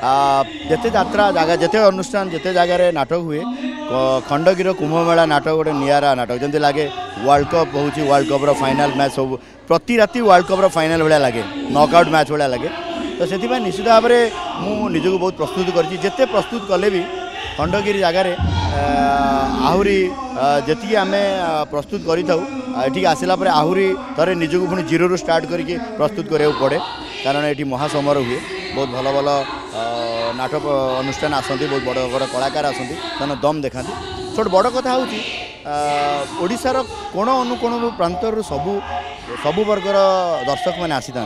जिते यात्रा जगह जिते अनुष्ठान जिते जगार नाटक हुए खंडगिर कुंभमेला नाटक गोटे निरा नाटक जमी लगे वर्ल्ड कप हो वर्ल्ड कप्र फाइनाल मैच सब प्रति राति वर्ल्ड कप्र फाइनाल भाया लगे नॉकआउट मैच भाया लगे तो से निश्चित भाव में मुझे बहुत प्रस्तुत करते प्रस्तुत कले भी खंडगिरी जगार आहरी जी आम प्रस्तुत करें आसला आहरी थे निजक पुणी जीरो रू स्टार्ट करके प्रस्तुत करा पड़े कारण ये महासमर हुए बहुत भल भल नाटक अनुष्ठान आसती बहुत बड़ बड़ कलाकार आसती से दम देखा छोट बड़ कथा होशार कोण अनुकोण प्रांतर सबू सबू वर्गर दर्शक मैंने आसी था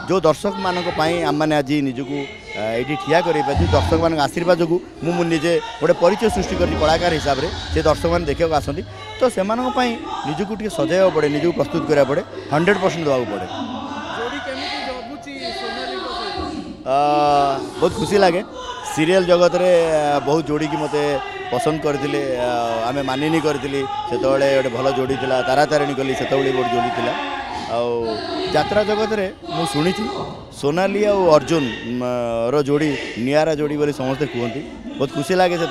जो दर्शक मानक आम मैंने आज निजक ये ठिया कर दर्शक मान आशीर्वाद जो मुझे गोटे परिचय सृष्टि कर कलाकार हिसाब से से दर्शक मैंने देखा आसती तो से निजक टे सजाइवा पड़े निजक प्रस्तुत करा पड़े 100% देवा पड़े बहुत खुशी लगे सीरियल जगत रे बहुत जोड़ी की मते पसंद करते आम मानिनी करी से गोटे भल जोड़ी थी तारा तारिणी कली से गोटे जोड़ी थी यात्रा जगत रे मु शुणी सोनाली और अर्जुन रो जोड़ी नियारा जोड़ी बोली समस्ते कहते बहुत खुशी लगे से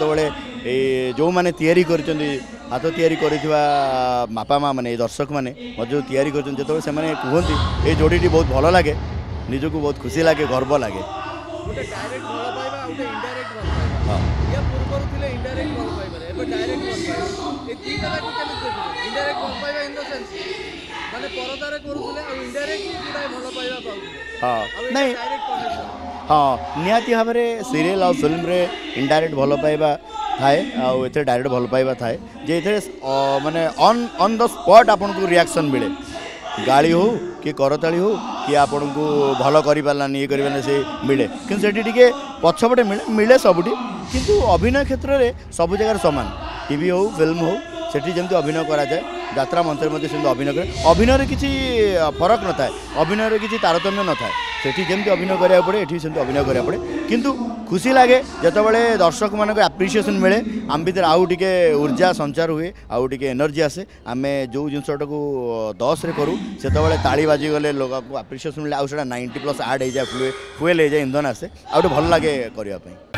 जो मैंने तैयारी कर हाथ तैयारी बापा माँ मैंने दर्शक मैंने जो तैयारी कर कहते ये जोड़ी बहुत भल लगे निजक बहुत खुशी लगे गर्व लगे हाँ नहीं हाँ निहाती भाव में सीरियल और फिल्म रे इनडायरेक्ट भल पाइबा थाए आउ एथे डायरेक्ट भल पाइबा थाए जे एथे माने ऑन द स्पॉट आपन को रिएक्शन मिले गाड़ी हो कि करताली हो कि आपन को भल करि पारलानी ये करिबाने से मिले किंतु सेठी टिके पछपटे मिले सबुठी किंतु अभिनय क्षेत्र में सब जगह सामान टीवी हो फिल्म हो सेठी जमती अभिनय करा जाए यात्रा मंच में अभिनय करे अभिनय किसी फरक न थाए अभिनय किसी तारतम्य न थाए सेठी जमती अभिनय करा पड़े ये सेमती अभिनय करा पड़े किंतु खुशी लगे जितेबाला दर्शक मान एप्रिसिएसन मिले आम भर आउ टे ऊर्जा संचार हुए आउ टे एनर्जी आसे आम जो जिनटा को 10 रे करूँ से ताली बाजी गले लोक एप्रिसिएसन मिले आउ 90+ ऐड हो जाए फुएल हो जाए इंधन आसे आउ भल लगे करने।